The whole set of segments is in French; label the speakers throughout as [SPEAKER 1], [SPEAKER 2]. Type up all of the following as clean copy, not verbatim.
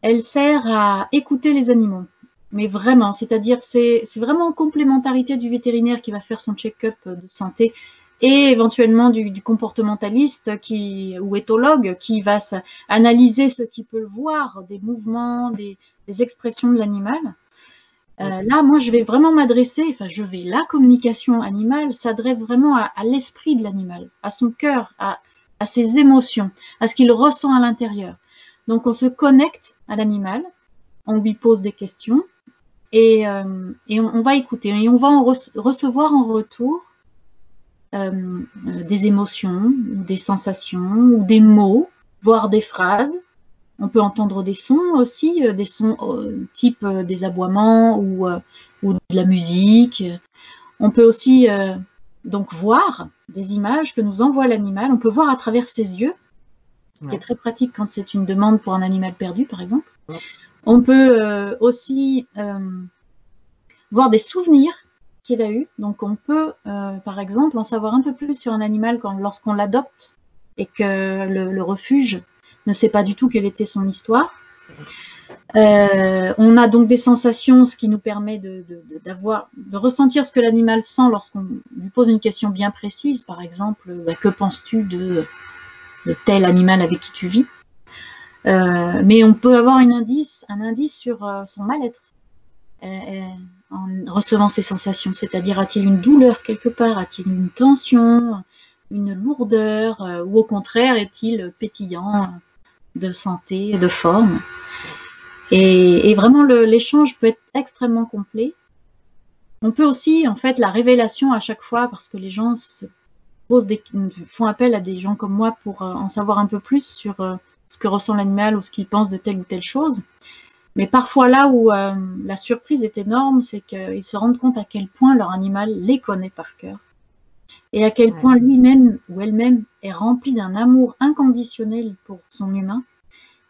[SPEAKER 1] elle sert à écouter les animaux. Mais vraiment, c'est-à-dire c'est vraiment en complémentarité du vétérinaire qui va faire son check-up de santé et éventuellement du comportementaliste ou éthologue qui va analyser ce qu'il peut voir, des mouvements, des expressions de l'animal. Là, moi, je vais vraiment la communication animale s'adresse vraiment à l'esprit de l'animal, à son cœur, à ses émotions, à ce qu'il ressent à l'intérieur. Donc, on se connecte à l'animal, on lui pose des questions et on va écouter. Et on va recevoir en retour des émotions, ou des sensations, ou des mots, voire des phrases. On peut entendre des sons aussi, des sons type des aboiements ou de la musique. On peut aussi donc voir des images que nous envoie l'animal. On peut voir à travers ses yeux, ce qui est très pratique quand c'est une demande pour un animal perdu, par exemple. On peut aussi voir des souvenirs qu'il a eu. Donc on peut, par exemple, en savoir un peu plus sur un animal lorsqu'on l'adopte et que le refuge ne sait pas du tout quelle était son histoire. On a donc des sensations, ce qui nous permet de ressentir ce que l'animal sent lorsqu'on lui pose une question bien précise. Par exemple, que penses-tu de tel animal avec qui tu vis? Mais on peut avoir un indice sur son mal-être en recevant ces sensations. C'est-à-dire, a-t-il une douleur quelque part? A-t-il une tension, une lourdeur? Ou au contraire, est-il pétillant de santé, de forme? Et vraiment, l'échange peut être extrêmement complet. On peut aussi, en fait, la révélation à chaque fois, parce que les gens font appel à des gens comme moi pour en savoir un peu plus sur ce que ressent l'animal ou ce qu'il pense de telle ou telle chose. Mais parfois, là où la surprise est énorme, c'est qu'ils se rendent compte à quel point leur animal les connaît par cœur. Et à quel point lui-même ou elle-même est rempli d'un amour inconditionnel pour son humain,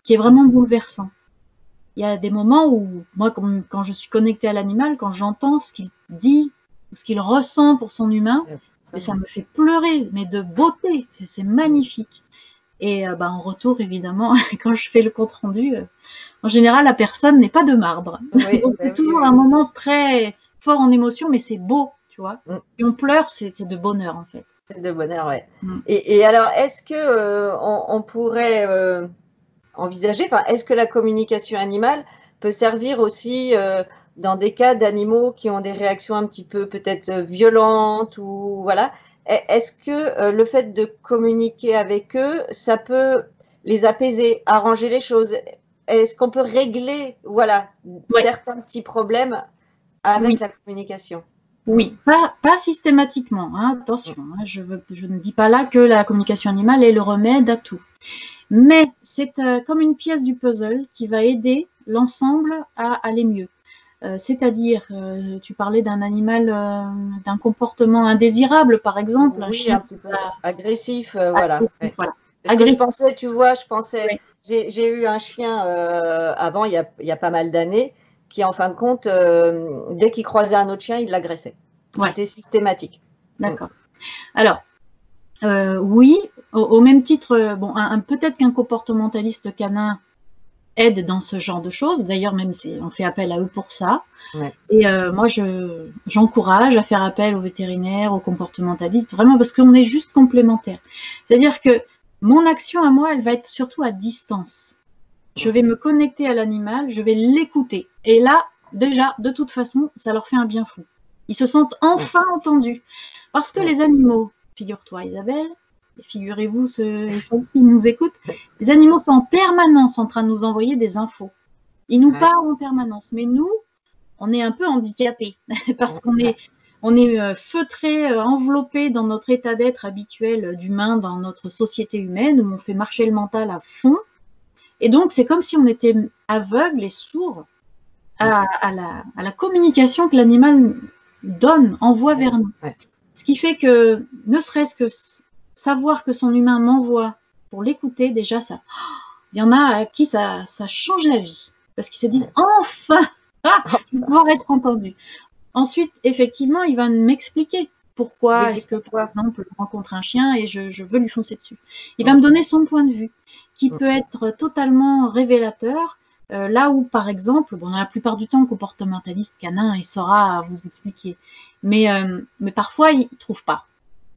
[SPEAKER 1] qui est vraiment bouleversant. Il y a des moments où, moi, quand je suis connectée à l'animal, quand j'entends ce qu'il dit, ce qu'il ressent pour son humain, ça me fait pleurer, mais de beauté, c'est magnifique. Et en retour, évidemment, quand je fais le compte-rendu, en général, la personne n'est pas de marbre.
[SPEAKER 2] Oui,
[SPEAKER 1] donc, c'est toujours un moment très fort en émotion, mais c'est beau, tu vois. Et on pleure, c'est de bonheur, en fait.
[SPEAKER 2] C'est de bonheur, ouais. Et alors, est-ce que on pourrait envisager, est-ce que la communication animale peut servir aussi dans des cas d'animaux qui ont des réactions un petit peu peut-être violentes ou voilà. Est-ce que le fait de communiquer avec eux, ça peut les apaiser, arranger les choses? Est-ce qu'on peut régler certains petits problèmes avec la communication?
[SPEAKER 1] Oui, pas systématiquement, hein, attention, hein, je ne dis pas là que la communication animale est le remède à tout. Mais c'est comme une pièce du puzzle qui va aider l'ensemble à aller mieux. C'est-à-dire, tu parlais d'un animal, d'un comportement indésirable, par exemple, un chien
[SPEAKER 2] un petit peu agressif, voilà.
[SPEAKER 1] Agressif, voilà.
[SPEAKER 2] Parce que je pensais, tu vois, j'ai eu un chien avant, il y a pas mal d'années, qui en fin de compte, dès qu'il croisait un autre chien, il l'agressait. C'était systématique.
[SPEAKER 1] D'accord. Alors, oui, au même titre, bon, peut-être qu'un comportementaliste canin aide dans ce genre de choses. D'ailleurs, même si on fait appel à eux pour ça. Et moi, j'encourage à faire appel aux vétérinaires, aux comportementalistes, vraiment parce qu'on est juste complémentaires. C'est-à-dire que mon action à moi, elle va être surtout à distance. Je vais me connecter à l'animal, je vais l'écouter. Et là, déjà, de toute façon, ça leur fait un bien fou. Ils se sentent enfin entendus. Parce que les animaux, figure-toi Isabelle, et figurez-vous ceux et celles qui nous écoutent, les animaux sont en permanence en train de nous envoyer des infos. Ils nous parlent en permanence. Mais nous, on est un peu handicapés parce qu'on est feutré, enveloppé dans notre état d'être habituel d'humain, dans notre société humaine où on fait marcher le mental à fond. Et donc, c'est comme si on était aveugle et sourd à la communication que l'animal envoie vers nous. Ce qui fait que, ne serait-ce que savoir que son humain m'envoie pour l'écouter, déjà, il y en a à qui ça change la vie. Parce qu'ils se disent, enfin, je vais pouvoir être entendu. Ensuite, effectivement, il va m'expliquer pourquoi est-ce que, par exemple, je rencontre un chien et je veux lui foncer dessus. Il va me donner son point de vue, qui peut être totalement révélateur Là où, par exemple, bon, dans la plupart du temps, le comportementaliste canin, il saura vous expliquer. Mais parfois, il ne trouve pas.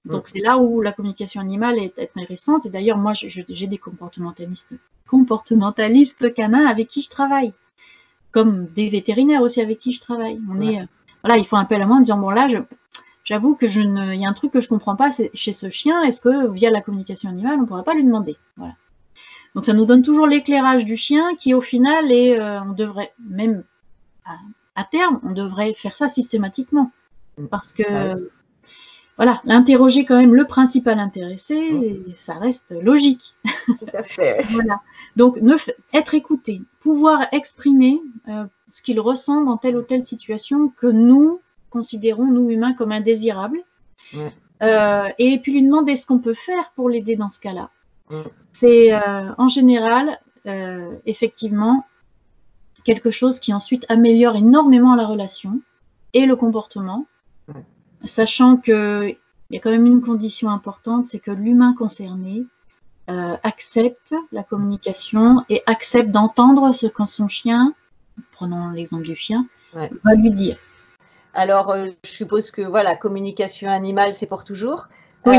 [SPEAKER 1] Donc, c'est là où la communication animale est intéressante. Et d'ailleurs, moi, j'ai des comportementalistes canins avec qui je travaille, comme des vétérinaires aussi avec qui je travaille. Voilà, ils font appel à moi en disant, bon là, j'avoue que il y a un truc que je ne comprends pas chez ce chien. Est-ce que via la communication animale, on ne pourrait pas lui demander? Voilà. Donc, ça nous donne toujours l'éclairage du chien qui, au final, on devrait, même à terme, on devrait faire ça systématiquement. Parce que, voilà, l'interroger quand même le principal intéressé, et ça reste logique.
[SPEAKER 2] Tout à fait.
[SPEAKER 1] Voilà. Donc, être écouté, pouvoir exprimer ce qu'il ressent dans telle ou telle situation que nous considérons, nous humains, comme indésirable. Et puis lui demander ce qu'on peut faire pour l'aider dans ce cas-là. C'est en général, effectivement, quelque chose qui ensuite améliore énormément la relation et le comportement, sachant qu'il y a quand même une condition importante, c'est que l'humain concerné accepte la communication et accepte d'entendre ce que son chien, prenons l'exemple du chien, va lui dire.
[SPEAKER 2] Alors, je suppose que voilà, communication animale, c'est pour toujours.
[SPEAKER 1] Oui.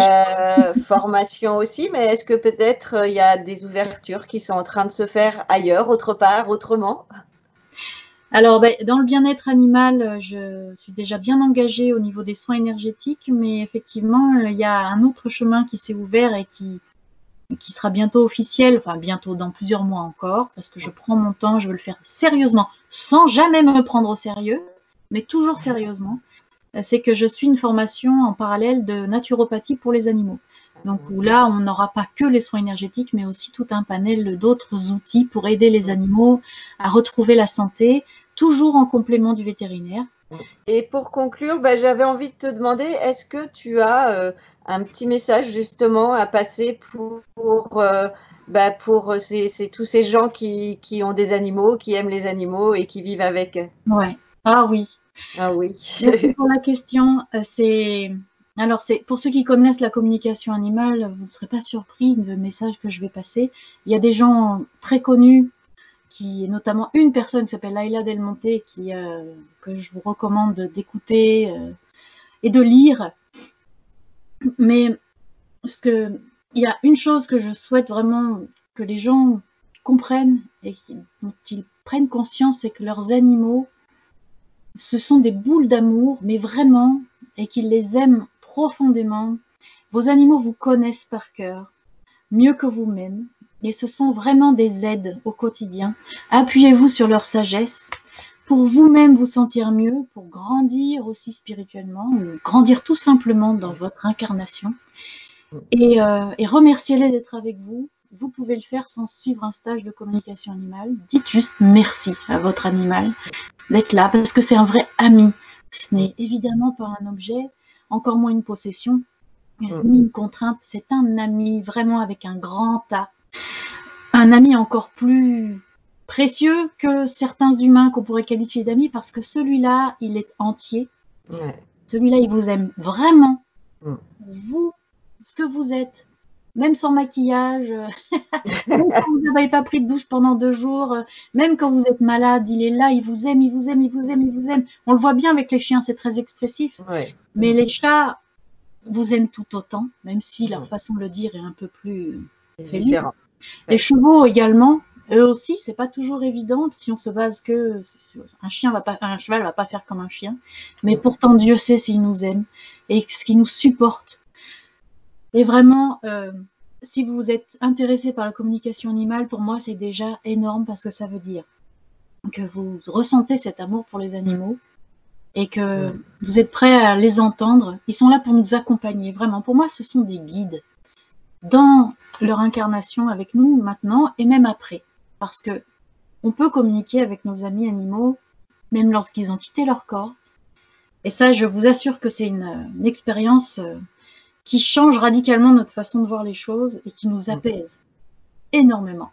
[SPEAKER 2] Formation aussi, mais est-ce que peut-être il y a des ouvertures qui sont en train de se faire ailleurs, autre part, autrement?
[SPEAKER 1] Alors, dans le bien-être animal, je suis déjà bien engagée au niveau des soins énergétiques, mais effectivement, il y a un autre chemin qui s'est ouvert et qui sera bientôt officiel, enfin bientôt dans plusieurs mois encore, parce que je prends mon temps, je veux le faire sérieusement, sans jamais me prendre au sérieux, mais toujours sérieusement. C'est que je suis une formation en parallèle de naturopathie pour les animaux. Donc où là, on n'aura pas que les soins énergétiques, mais aussi tout un panel d'autres outils pour aider les animaux à retrouver la santé, toujours en complément du vétérinaire.
[SPEAKER 2] Et pour conclure, j'avais envie de te demander, est-ce que tu as un petit message justement à passer pour tous ces gens qui ont des animaux, qui aiment les animaux et qui vivent avec?
[SPEAKER 1] Ouais. Ah oui.
[SPEAKER 2] Ah oui.
[SPEAKER 1] Merci pour la question. Alors, pour ceux qui connaissent la communication animale, vous ne serez pas surpris du message que je vais passer. Il y a des gens très connus, notamment une personne qui s'appelle Laila Del Monte, que je vous recommande d'écouter et de lire. Mais il y a une chose que je souhaite vraiment que les gens comprennent et dont ils prennent conscience, c'est que leurs animaux, ce sont des boules d'amour, mais vraiment, et qu'ils les aiment profondément. Vos animaux vous connaissent par cœur, mieux que vous-même, et ce sont vraiment des aides au quotidien. Appuyez-vous sur leur sagesse pour vous-même vous sentir mieux, pour grandir aussi spirituellement, ou grandir tout simplement dans votre incarnation. Et remerciez-les d'être avec vous. Vous pouvez le faire sans suivre un stage de communication animale. Dites juste merci à votre animal d'être là, parce que c'est un vrai ami. Ce n'est évidemment pas un objet, encore moins une possession, ni une contrainte. C'est un ami, vraiment avec un grand A. Un ami encore plus précieux que certains humains qu'on pourrait qualifier d'amis, parce que celui-là, il est entier. Celui-là, il vous aime vraiment. Vous, ce que vous êtes, même sans maquillage, même quand vous n'avez pas pris de douche pendant 2 jours, même quand vous êtes malade, il est là, il vous aime, il vous aime, il vous aime, il vous aime. On le voit bien avec les chiens, c'est très expressif. Mais les chats vous aiment tout autant, même si leur façon de le dire est un peu plus différente. Les chevaux également, eux aussi, c'est pas toujours évident si on se base que un cheval va pas faire comme un chien. Mais pourtant, Dieu sait s'il nous aime et ce qu'il nous supporte. Et vraiment, si vous êtes intéressé par la communication animale, pour moi, c'est déjà énorme parce que ça veut dire que vous ressentez cet amour pour les animaux et que vous êtes prêt à les entendre. Ils sont là pour nous accompagner, vraiment. Pour moi, ce sont des guides dans leur incarnation avec nous maintenant et même après. Parce que on peut communiquer avec nos amis animaux, même lorsqu'ils ont quitté leur corps. Et ça, je vous assure que c'est une expérience qui change radicalement notre façon de voir les choses et qui nous apaise énormément.